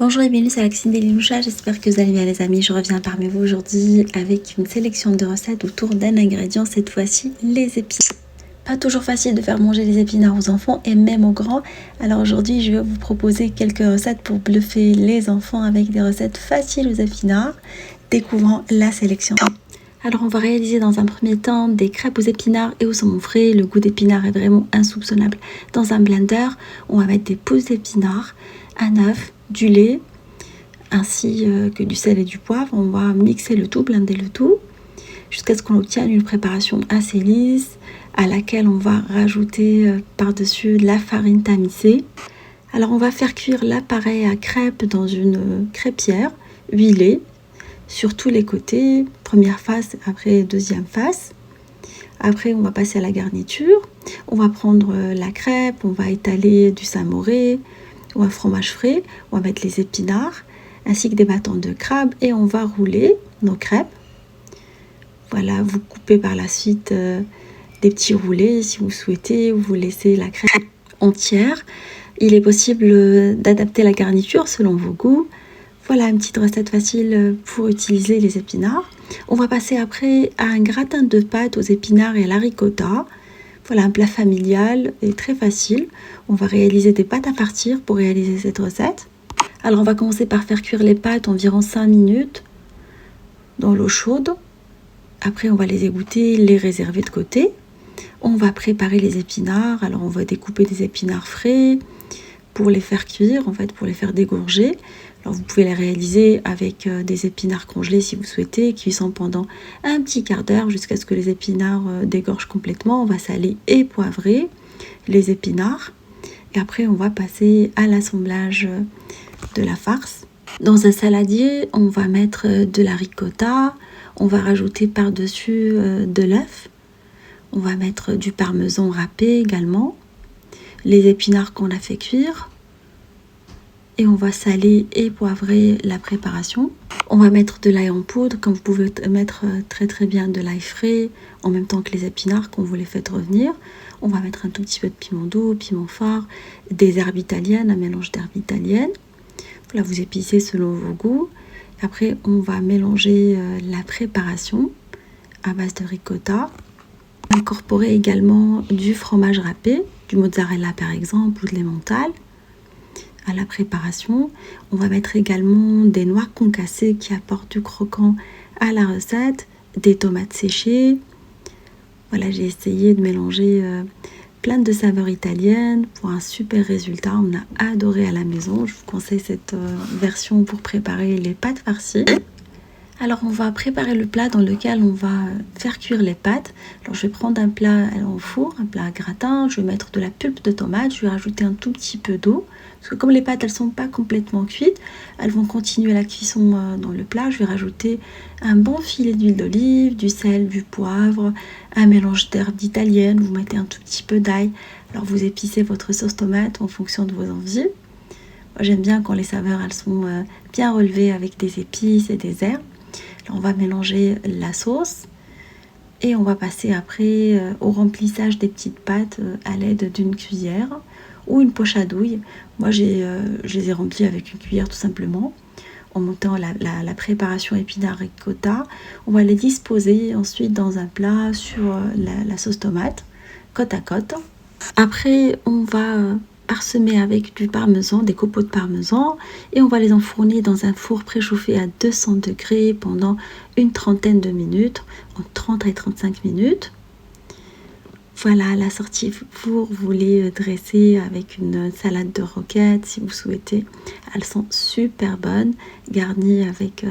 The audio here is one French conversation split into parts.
Bonjour et bienvenue sur la cuisine d'Eliloucha, j'espère que vous allez bien les amis. Je reviens parmi vous aujourd'hui avec une sélection de recettes autour d'un ingrédient, cette fois-ci les épinards. Pas toujours facile de faire manger les épinards aux enfants et même aux grands. Alors aujourd'hui je vais vous proposer quelques recettes pour bluffer les enfants avec des recettes faciles aux épinards, découvrant la sélection. Alors on va réaliser dans un premier temps des crêpes aux épinards et au saumon frais. Le goût d'épinards est vraiment insoupçonnable. Dans un blender, on va mettre des pousses d'épinards, un œuf, du lait, ainsi que du sel et du poivre. On va mixer le tout, blender le tout, jusqu'à ce qu'on obtienne une préparation assez lisse, à laquelle on va rajouter par-dessus la farine tamisée. Alors on va faire cuire l'appareil à crêpes dans une crêpière huilée sur tous les côtés, première face, après deuxième face. Après on va passer à la garniture. On va prendre la crêpe, on va étaler du samouré ou un fromage frais, on va mettre les épinards ainsi que des bâtons de crabe et on va rouler nos crêpes. Voilà, vous coupez par la suite des petits roulés si vous souhaitez, ou vous laissez la crêpe entière. Il est possible d'adapter la garniture selon vos goûts. Voilà une petite recette facile pour utiliser les épinards. On va passer après à un gratin de pâtes aux épinards et à la ricotta. Voilà un plat familial et très facile. On va réaliser des pâtes à partir pour réaliser cette recette. Alors on va commencer par faire cuire les pâtes environ 5 minutes dans l'eau chaude. Après on va les égoutter, les réserver de côté. On va préparer les épinards. Alors on va découper des épinards frais pour les faire cuire, en fait pour les faire dégourger. Alors vous pouvez les réaliser avec des épinards congelés si vous souhaitez, cuisant pendant un petit quart d'heure jusqu'à ce que les épinards dégorgent complètement. On va saler et poivrer les épinards. Et après on va passer à l'assemblage de la farce. Dans un saladier, on va mettre de la ricotta, on va rajouter par-dessus de l'œuf, on va mettre du parmesan râpé également, les épinards qu'on a fait cuire, et on va saler et poivrer la préparation. On va mettre de l'ail en poudre, comme vous pouvez mettre très bien de l'ail frais en même temps que les épinards quand vous les faites revenir. On va mettre un tout petit peu de piment doux, piment fort, des herbes italiennes, un mélange d'herbes italiennes. Là, vous épicez selon vos goûts. Après, on va mélanger la préparation à base de ricotta. Incorporer également du fromage râpé, du mozzarella par exemple, ou de l'emmental à la préparation. On va mettre également des noix concassées qui apportent du croquant à la recette, des tomates séchées. Voilà, j'ai essayé de mélanger plein de saveurs italiennes pour un super résultat. On a adoré à la maison. Je vous conseille cette version pour préparer les pâtes farcies. Alors on va préparer le plat dans lequel on va faire cuire les pâtes. Alors je vais prendre un plat au four, un plat à gratin. Je vais mettre de la pulpe de tomate. Je vais rajouter un tout petit peu d'eau. Parce que comme les pâtes elles sont pas complètement cuites, elles vont continuer la cuisson dans le plat. Je vais rajouter un bon filet d'huile d'olive, du sel, du poivre, un mélange d'herbes italiennes. Vous mettez un tout petit peu d'ail. Alors vous épicez votre sauce tomate en fonction de vos envies. Moi j'aime bien quand les saveurs elles sont bien relevées avec des épices et des herbes. Alors, on va mélanger la sauce et on va passer après au remplissage des petites pâtes à l'aide d'une cuillère ou une poche à douille. Moi je les ai remplies avec une cuillère tout simplement. En montant la préparation épinards ricotta, on va les disposer ensuite dans un plat sur la sauce tomate, côte à côte. Après on va parsemer avec du parmesan, des copeaux de parmesan, et on va les enfourner dans un four préchauffé à 200 degrés pendant une trentaine de minutes, entre 30 et 35 minutes. Voilà, la sortie four, vous les dressez avec une salade de roquettes si vous souhaitez. Elles sont super bonnes, garnies avec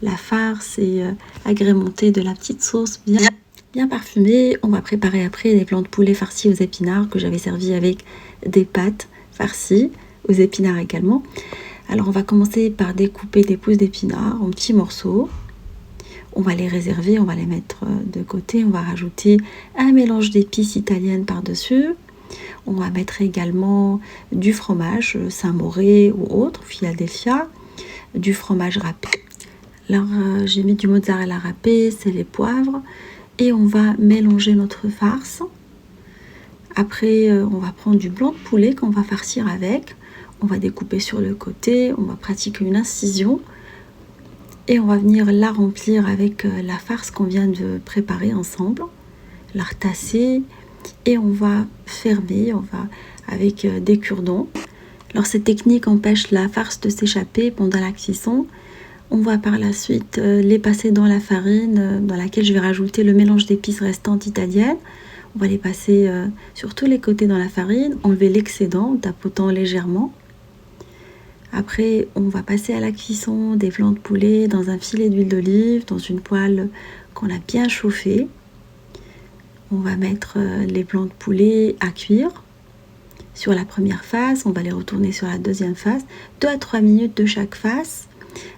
la farce et agrémentées de la petite sauce bien parfumée. On va préparer après des plans de poulet farcis aux épinards que j'avais servi avec des pâtes farcies aux épinards également. Alors on va commencer par découper des pousses d'épinards en petits morceaux. On va les réserver, on va les mettre de côté. On va rajouter un mélange d'épices italiennes par-dessus. On va mettre également du fromage Saint-Mauré ou autre, Philadelphia, du fromage râpé. Alors j'ai mis du mozzarella râpé, sel et poivre. Et on va mélanger notre farce. Après, on va prendre du blanc de poulet qu'on va farcir avec. On va découper sur le côté, on va pratiquer une incision et on va venir la remplir avec la farce qu'on vient de préparer ensemble, la retasser et on va fermer, avec des cure-dents. Alors cette technique empêche la farce de s'échapper pendant la cuisson. On va par la suite les passer dans la farine dans laquelle je vais rajouter le mélange d'épices restantes italiennes. On va les passer sur tous les côtés dans la farine, enlever l'excédent en tapotant légèrement. Après, on va passer à la cuisson des flancs de poulet dans un filet d'huile d'olive, dans une poêle qu'on a bien chauffée. On va mettre les blancs de poulet à cuire. Sur la première face, on va les retourner sur la deuxième face, 2 à 3 minutes de chaque face.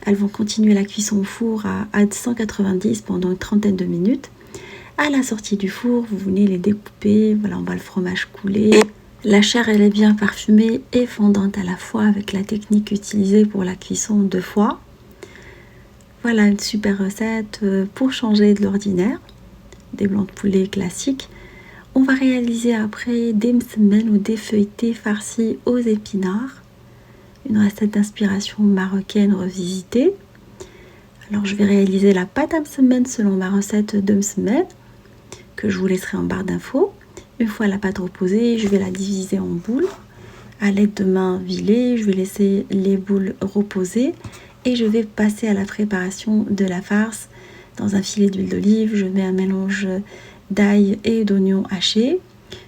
Elles vont continuer la cuisson au four à 190 pendant une trentaine de minutes. À la sortie du four, vous venez les découper. Voilà, on voit le fromage couler. La chair, elle est bien parfumée et fondante à la fois avec la technique utilisée pour la cuisson 2 fois. Voilà une super recette pour changer de l'ordinaire, des blancs de poulet classiques. On va réaliser après des msemen ou des feuilletés farcis aux épinards. Une recette d'inspiration marocaine revisitée. Alors je vais réaliser la pâte à msemen selon ma recette de msemen que je vous laisserai en barre d'infos. Une fois la pâte reposée, je vais la diviser en boules. À l'aide de mains vilées, je vais laisser les boules reposer et je vais passer à la préparation de la farce. Dans un filet d'huile d'olive, je mets un mélange d'ail et d'oignons hachés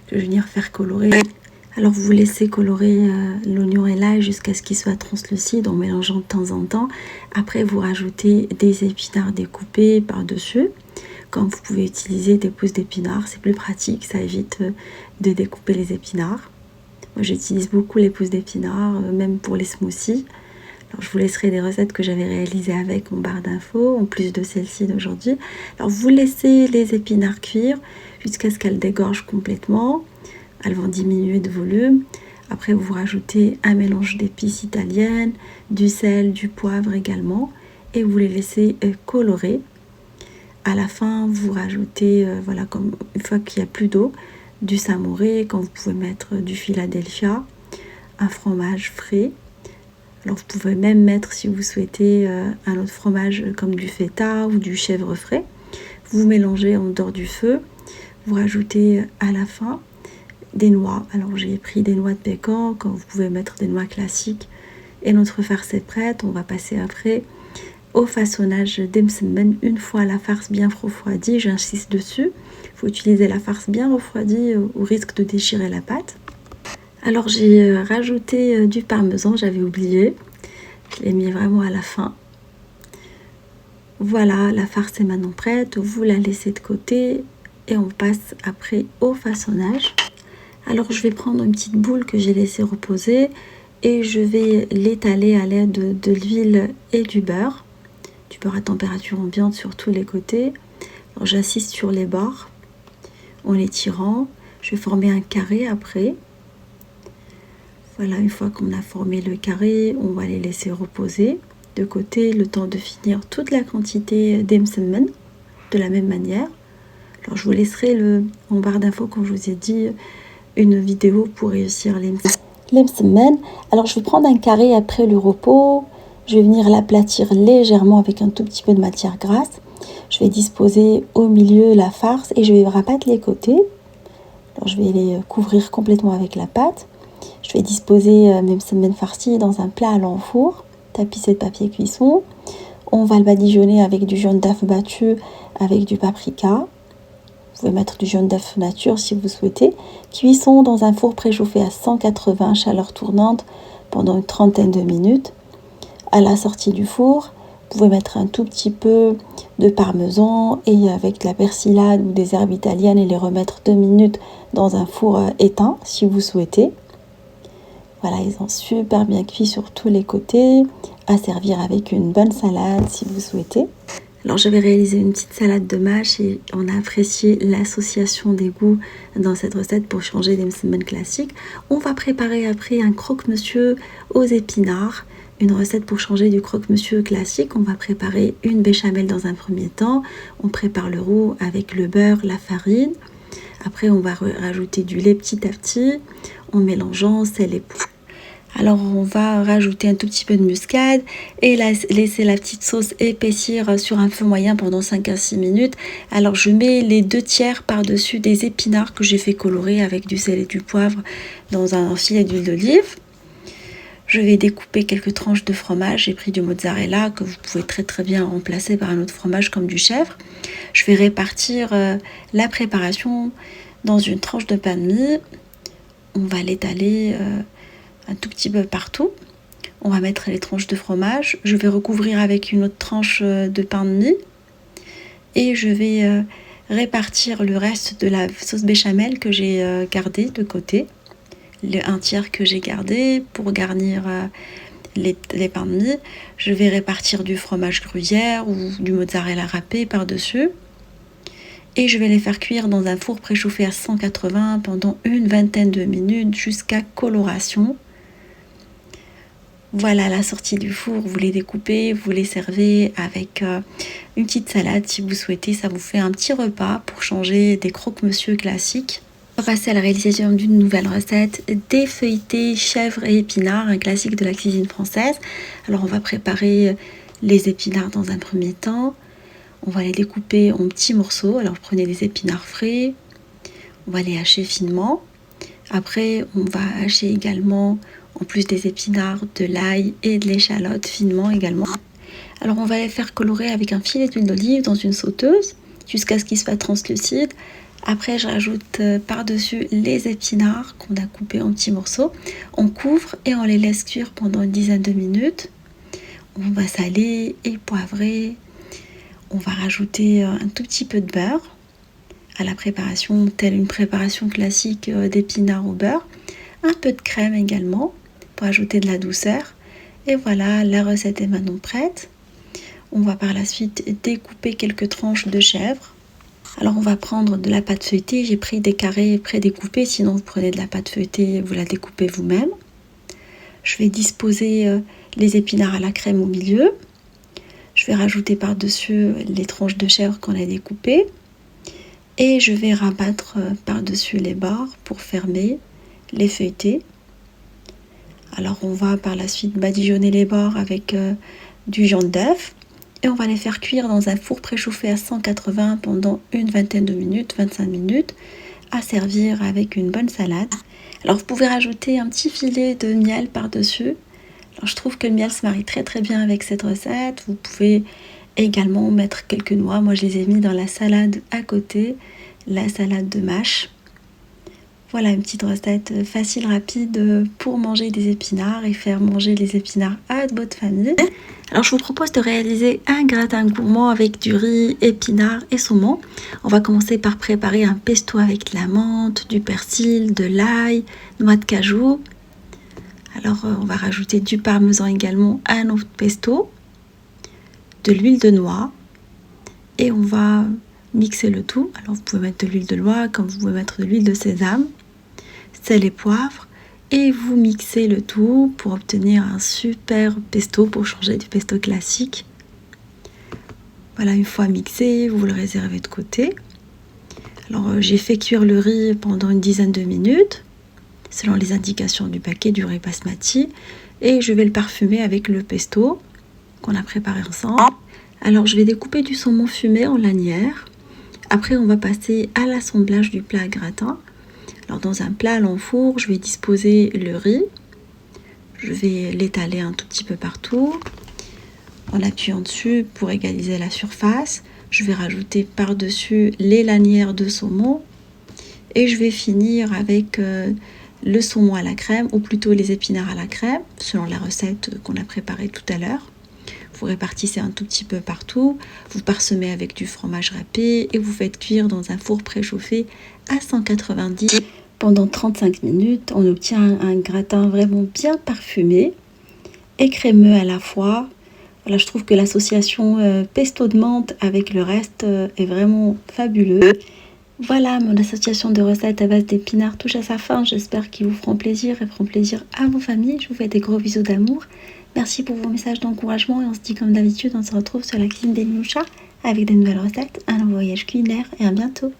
que je vais venir faire colorer. Alors vous laissez colorer l'oignon et l'ail jusqu'à ce qu'il soit translucide en mélangeant de temps en temps. Après vous rajoutez des épinards découpés par-dessus. Comme vous pouvez utiliser des pousses d'épinards, c'est plus pratique, ça évite de découper les épinards. Moi j'utilise beaucoup les pousses d'épinards, même pour les smoothies. Alors je vous laisserai des recettes que j'avais réalisées avec en barre d'infos, en plus de celle-ci d'aujourd'hui. Alors vous laissez les épinards cuire jusqu'à ce qu'elles dégorgent complètement. Elles vont diminuer de volume. Après vous rajoutez un mélange d'épices italiennes, du sel, du poivre également. Et vous les laissez colorer. À la fin, vous rajoutez, voilà, comme une fois qu'il n'y a plus d'eau, du samouré, quand vous pouvez mettre du Philadelphia, un fromage frais. Alors vous pouvez même mettre, si vous souhaitez, un autre fromage comme du feta ou du chèvre frais. Vous mélangez en dehors du feu. Vous rajoutez à la fin des noix. Alors j'ai pris des noix de pécan, quand vous pouvez mettre des noix classiques. Et notre farce est prête. On va passer après au façonnage des msemen. Une fois la farce bien refroidie, j'insiste dessus, il faut utiliser la farce bien refroidie au risque de déchirer la pâte. Alors j'ai rajouté du parmesan, j'avais oublié, je l'ai mis vraiment à la fin. Voilà, la farce est maintenant prête, vous la laissez de côté et on passe après au façonnage. Alors je vais prendre une petite boule que j'ai laissée reposer et je vais l'étaler à l'aide de l'huile et du beurre à température ambiante sur tous les côtés. Alors j'insiste sur les bords en les tirant. Je vais former un carré après. Voilà, une fois qu'on a formé le carré, on va les laisser reposer de côté le temps de finir toute la quantité des msemen de la même manière. Alors je vous laisserai en barre d'infos, comme je vous ai dit, une vidéo pour réussir les msemen. Alors je vais prendre un carré après le repos. Je vais venir l'aplatir légèrement avec un tout petit peu de matière grasse. Je vais disposer au milieu la farce et je vais rabattre les côtés. Alors je vais les couvrir complètement avec la pâte. Je vais disposer mes msemen farcis dans un plat à l'enfour, tapissé de papier cuisson. On va le badigeonner avec du jaune d'œuf battu avec du paprika. Vous pouvez mettre du jaune d'œuf nature si vous souhaitez. Cuisson dans un four préchauffé à 180 chaleur tournante pendant une trentaine de minutes. À la sortie du four, vous pouvez mettre un tout petit peu de parmesan et avec de la persillade ou des herbes italiennes et les remettre 2 minutes dans un four éteint si vous souhaitez. Voilà, ils ont super bien cuit sur tous les côtés, à servir avec une bonne salade si vous souhaitez. Alors j'avais réalisé une petite salade de mâche et on a apprécié l'association des goûts dans cette recette pour changer des msemen classiques. On va préparer après un croque-monsieur aux épinards. Une recette pour changer du croque-monsieur classique. On va préparer une béchamel dans un premier temps. On prépare le roux avec le beurre, la farine. Après, on va rajouter du lait petit à petit en mélangeant sel et poivre. Alors on va rajouter un tout petit peu de muscade et laisser la petite sauce épaissir sur un feu moyen pendant 5 à 6 minutes. Alors je mets les 2/3 par-dessus des épinards que j'ai fait colorer avec du sel et du poivre dans un filet d'huile d'olive. Je vais découper quelques tranches de fromage. J'ai pris du mozzarella que vous pouvez très bien remplacer par un autre fromage comme du chèvre. Je vais répartir la préparation dans une tranche de pain de mie. On va l'étaler un tout petit peu partout. On va mettre les tranches de fromage. Je vais recouvrir avec une autre tranche de pain de mie. Et je vais répartir le reste de la sauce béchamel que j'ai gardée de côté. Le 1/3 que j'ai gardé pour garnir les pains de mie. Je vais répartir du fromage gruyère ou du mozzarella râpé par-dessus. Et je vais les faire cuire dans un four préchauffé à 180 pendant une vingtaine de minutes jusqu'à coloration. Voilà la sortie du four, vous les découpez, vous les servez avec une petite salade si vous souhaitez. Ça vous fait un petit repas pour changer des croque-monsieur classiques. On va passer à la réalisation d'une nouvelle recette, des feuilletés chèvre et épinards, un classique de la cuisine française. Alors on va préparer les épinards dans un premier temps. On va les découper en petits morceaux. Alors prenez des épinards frais, on va les hacher finement. Après on va hacher également, en plus des épinards, de l'ail et de l'échalote finement également. Alors on va les faire colorer avec un filet d'huile d'olive dans une sauteuse jusqu'à ce qu'ils soient translucides. Après je rajoute par-dessus les épinards qu'on a coupés en petits morceaux. On couvre et on les laisse cuire pendant une dizaine de minutes. On va saler et poivrer. On va rajouter un tout petit peu de beurre à la préparation, telle une préparation classique d'épinards au beurre. Un peu de crème également pour ajouter de la douceur. Et voilà, la recette est maintenant prête. On va par la suite découper quelques tranches de chèvre. Alors on va prendre de la pâte feuilletée. J'ai pris des carrés prédécoupés, sinon vous prenez de la pâte feuilletée, vous la découpez vous-même. Je vais disposer les épinards à la crème au milieu. Je vais rajouter par-dessus les tranches de chèvre qu'on a découpées. Et je vais rabattre par-dessus les bords pour fermer les feuilletés. Alors on va par la suite badigeonner les bords avec du jaune d'œuf. Et on va les faire cuire dans un four préchauffé à 180 pendant une vingtaine de minutes, 25 minutes, à servir avec une bonne salade. Alors vous pouvez rajouter un petit filet de miel par-dessus. Alors je trouve que le miel se marie très bien avec cette recette. Vous pouvez également mettre quelques noix. Moi je les ai mis dans la salade à côté, la salade de mâche. Voilà une petite recette facile, rapide pour manger des épinards et faire manger les épinards à votre famille. Alors je vous propose de réaliser un gratin gourmand avec du riz, épinards et saumon. On va commencer par préparer un pesto avec de la menthe, du persil, de l'ail, noix de cajou. Alors on va rajouter du parmesan également à notre pesto, de l'huile de noix et on va mixer le tout. Alors vous pouvez mettre de l'huile de noix comme vous pouvez mettre de l'huile de sésame, sel et poivre et vous mixez le tout pour obtenir un super pesto pour changer du pesto classique. Voilà, une fois mixé, vous le réservez de côté. Alors j'ai fait cuire le riz pendant une dizaine de minutes selon les indications du paquet du riz basmati et je vais le parfumer avec le pesto qu'on a préparé ensemble. Alors je vais découper du saumon fumé en lanières. Après on va passer à l'assemblage du plat à gratin. Alors dans un plat à l'enfour, je vais disposer le riz. Je vais l'étaler un tout petit peu partout en appuyant dessus pour égaliser la surface. Je vais rajouter par-dessus les lanières de saumon et je vais finir avec le saumon à la crème ou plutôt les épinards à la crème selon la recette qu'on a préparée tout à l'heure. Vous répartissez un tout petit peu partout, vous parsemez avec du fromage râpé et vous faites cuire dans un four préchauffé à 190 pendant 35 minutes. On obtient un gratin vraiment bien parfumé et crémeux à la fois. Voilà, je trouve que l'association pesto de menthe avec le reste est vraiment fabuleuse. Voilà, mon association de recettes à base d'épinards touche à sa fin. J'espère qu'ils vous feront plaisir et feront plaisir à vos familles. Je vous fais des gros bisous d'amour. Merci pour vos messages d'encouragement et on se dit comme d'habitude, on se retrouve sur la cuisine des Minouchas avec des nouvelles recettes, un nouveau voyage culinaire et à bientôt.